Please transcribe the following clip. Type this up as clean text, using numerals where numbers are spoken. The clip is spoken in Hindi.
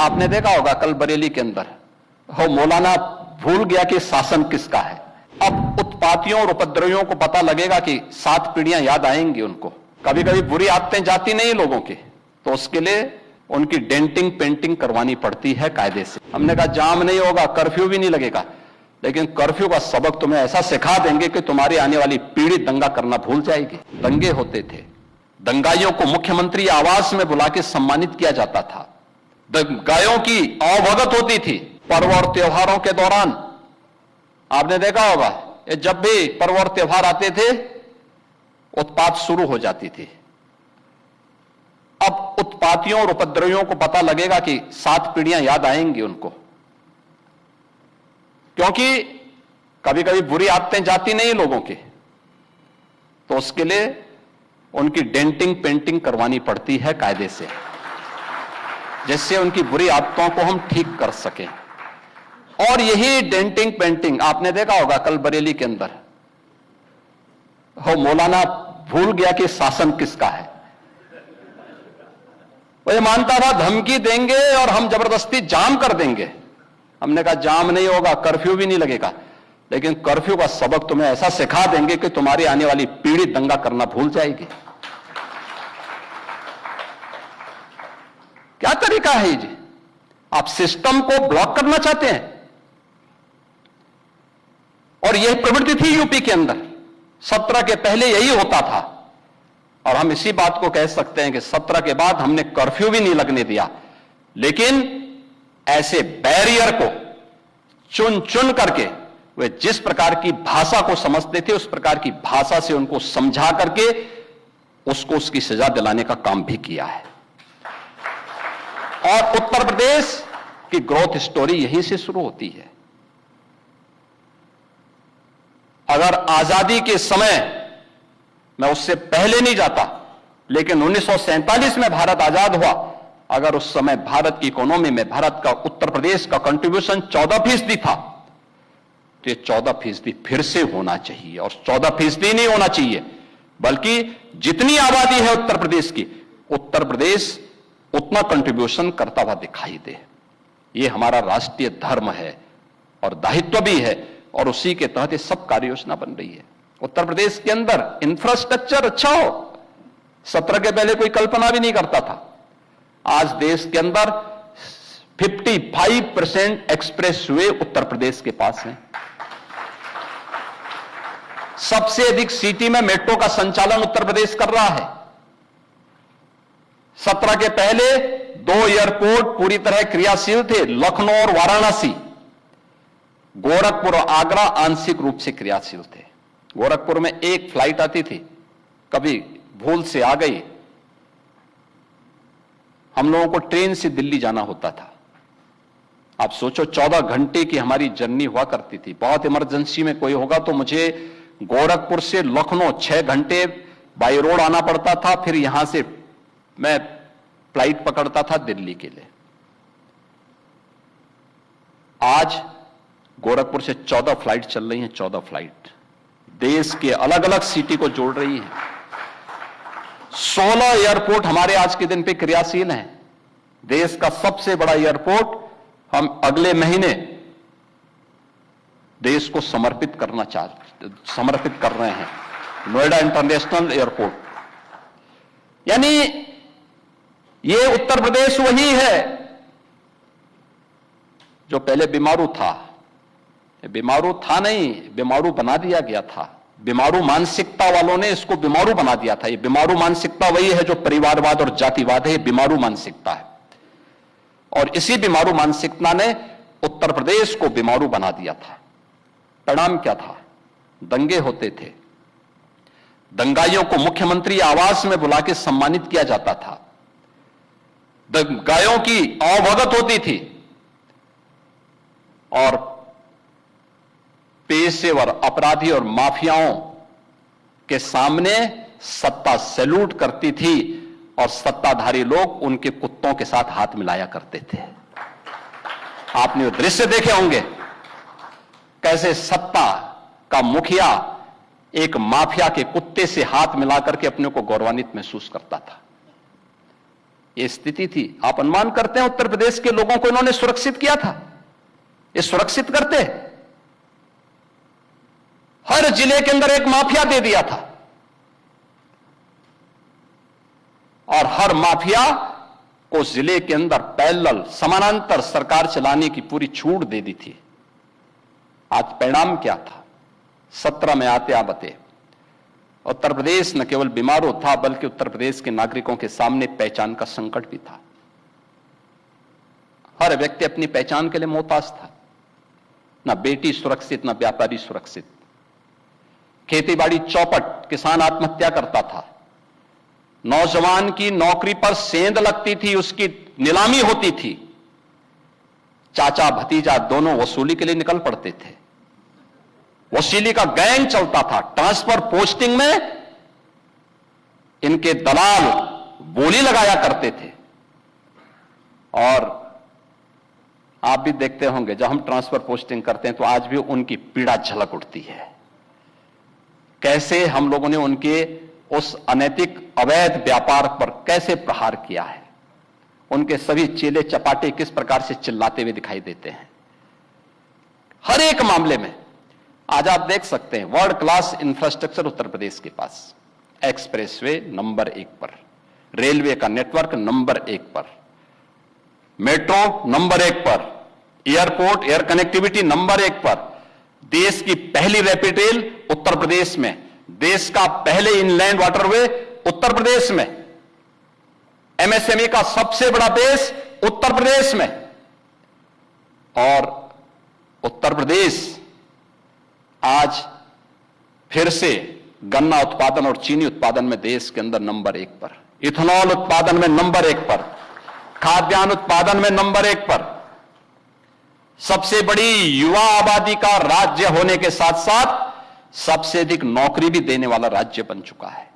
आपने देखा होगा कल बरेली के अंदर हो मौलाना भूल गया कि शासन किसका है। अब उत्पातियों और उपद्रवियों को पता लगेगा कि 7 पीढ़ियां याद आएंगी उनको। कभी कभी बुरी आदतें जाती नहीं लोगों की, तो उसके लिए उनकी डेंटिंग पेंटिंग करवानी पड़ती है कायदे से। हमने कहा जाम नहीं होगा, कर्फ्यू भी नहीं लगेगा, लेकिन कर्फ्यू का सबक तुम्हें ऐसा सिखा देंगे कि तुम्हारी आने वाली पीढ़ी दंगा करना भूल जाएगी। दंगे होते थे, दंगाइयों को मुख्यमंत्री आवास में बुला के सम्मानित किया जाता था, दंगाइयों की अवभगत होती थी। पर्व और त्योहारों के दौरान आपने देखा होगा, जब भी पर्व और त्योहार आते थे उत्पात शुरू हो जाती थी। अब उत्पातियों और उपद्रवियों को पता लगेगा कि 7 पीढ़ियां याद आएंगी उनको, क्योंकि कभी कभी बुरी आदतें जाती नहीं लोगों की, तो उसके लिए उनकी डेंटिंग पेंटिंग करवानी पड़ती है कायदे से, जिससे उनकी बुरी आदतों को हम ठीक कर सकें। और यही डेंटिंग पेंटिंग आपने देखा होगा कल बरेली के अंदर हो मौलाना भूल गया कि शासन किसका है। वो ये मानता था धमकी देंगे और हम जबरदस्ती जाम कर देंगे। हमने कहा जाम नहीं होगा, कर्फ्यू भी नहीं लगेगा, लेकिन कर्फ्यू का सबक तुम्हें ऐसा सिखा देंगे कि तुम्हारी आने वाली पीढ़ी दंगा करना भूल जाएगी। क्या तरीका है जी? आप सिस्टम को ब्लॉक करना चाहते हैं। और यह प्रवृत्ति थी यूपी के अंदर, 17 के पहले यही होता था। और हम इसी बात को कह सकते हैं कि 17 के बाद हमने कर्फ्यू भी नहीं लगने दिया, लेकिन ऐसे बैरियर को चुन चुन करके वे जिस प्रकार की भाषा को समझते थे उस प्रकार की भाषा से उनको समझा करके उसको उसकी सजा दिलाने का काम भी किया है। और उत्तर प्रदेश की ग्रोथ स्टोरी यहीं से शुरू होती है। अगर आजादी के समय, मैं उससे पहले नहीं जाता, लेकिन 1947 में भारत आजाद हुआ, अगर उस समय भारत की इकोनॉमी में भारत का उत्तर प्रदेश का कंट्रीब्यूशन 14% था, तो ये 14% फिर से होना चाहिए। और 14% नहीं होना चाहिए, बल्कि जितनी आबादी है उत्तर प्रदेश की, उत्तर प्रदेश उतना कंट्रीब्यूशन करता हुआ दिखाई दे। ये हमारा राष्ट्रीय धर्म है और दायित्व भी है, और उसी के तहत ये सब कार्य योजना बन रही है। उत्तर प्रदेश के अंदर इंफ्रास्ट्रक्चर अच्छा हो, 17 के पहले कोई कल्पना भी नहीं करता था। आज देश के अंदर 55% एक्सप्रेस वे उत्तर प्रदेश के पास हैं। सबसे अधिक सिटी में मेट्रो का संचालन उत्तर प्रदेश कर रहा है। 17 के पहले 2 एयरपोर्ट पूरी तरह क्रियाशील थे, लखनऊ और वाराणसी। गोरखपुर और आगरा आंशिक रूप से क्रियाशील थे। गोरखपुर में एक फ्लाइट आती थी, कभी भूल से आ गई, हम लोगों को ट्रेन से दिल्ली जाना होता था। आप सोचो 14 घंटे की हमारी जर्नी हुआ करती थी। बहुत इमरजेंसी में कोई होगा तो मुझे गोरखपुर से लखनऊ 6 घंटे बाई रोड आना पड़ता था, फिर यहां से मैं फ्लाइट पकड़ता था दिल्ली के लिए। आज गोरखपुर से 14 फ्लाइट चल रही हैं, 14 फ्लाइट देश के अलग अलग सिटी को जोड़ रही हैं। 16 एयरपोर्ट हमारे आज के दिन पे क्रियाशील हैं। देश का सबसे बड़ा एयरपोर्ट हम अगले महीने देश को समर्पित कर रहे हैं, नोएडा इंटरनेशनल एयरपोर्ट। यानी ये उत्तर प्रदेश वही है जो पहले बीमारू था। बीमारू था नहीं, बीमारू बना दिया गया था। बीमारू मानसिकता वालों ने इसको बीमारू बना दिया था। ये बीमारू मानसिकता वही है जो परिवारवाद और जातिवाद है, बीमारू मानसिकता है। और इसी बीमारू मानसिकता ने उत्तर प्रदेश को बीमारू बना दिया था। परिणाम क्या था? दंगे होते थे, दंगाइयों को मुख्यमंत्री आवास में बुला के सम्मानित किया जाता था, दंगाइयों की अवभगत होती थी, और पेशेवर अपराधी और माफियाओं के सामने सत्ता सैल्यूट करती थी और सत्ताधारी लोग उनके कुत्तों के साथ हाथ मिलाया करते थे। आपने वो दृश्य देखे होंगे, कैसे सत्ता का मुखिया एक माफिया के कुत्ते से हाथ मिलाकर के अपने को गौरवान्वित महसूस करता था। ये स्थिति थी। आप अनुमान करते हैं उत्तर प्रदेश के लोगों को इन्होंने सुरक्षित किया था? ये सुरक्षित करते? हर जिले के अंदर एक माफिया दे दिया था और हर माफिया को जिले के अंदर पैरेलल समानांतर सरकार चलाने की पूरी छूट दे दी थी। आज परिणाम क्या था? 17 में आते आबते उत्तर प्रदेश न केवल बीमारू था बल्कि उत्तर प्रदेश के नागरिकों के सामने पहचान का संकट भी था। हर व्यक्ति अपनी पहचान के लिए मोहताज था। न बेटी सुरक्षित, न व्यापारी सुरक्षित। खेतीबाड़ी चौपट, किसान आत्महत्या करता था। नौजवान की नौकरी पर सेंध लगती थी, उसकी नीलामी होती थी। चाचा भतीजा दोनों वसूली के लिए निकल पड़ते थे। वसूली का गैंग चलता था। ट्रांसफर पोस्टिंग में इनके दलाल बोली लगाया करते थे। और आप भी देखते होंगे जब हम ट्रांसफर पोस्टिंग करते हैं तो आज भी उनकी पीड़ा झलक उठती है। कैसे हम लोगों ने उनके उस अनैतिक अवैध व्यापार पर कैसे प्रहार किया है। उनके सभी चेले चपाटे किस प्रकार से चिल्लाते हुए दिखाई देते हैं। हर एक मामले में आज आप देख सकते हैं world class infrastructure Uttar Pradesh के पास। एक्सप्रेसवे नंबर 1 पर, रेलवे का नेटवर्क नंबर 1 पर, मेट्रो नंबर 1 पर, एयरपोर्ट एयर कनेक्टिविटी नंबर 1 पर, देश की पहली रैपिड रेल उत्तर प्रदेश में, देश का पहले इनलैंड वाटरवे उत्तर प्रदेश में, एमएसएमई का सबसे बड़ा बेस उत्तर प्रदेश में। और उत्तर प्रदेश आज फिर से गन्ना उत्पादन और चीनी उत्पादन में देश के अंदर नंबर 1 पर, इथेनॉल उत्पादन में नंबर 1 पर, खाद्यान्न उत्पादन में नंबर 1 पर, सबसे बड़ी युवा आबादी का राज्य होने के साथ साथ सबसे अधिक नौकरी भी देने वाला राज्य बन चुका है।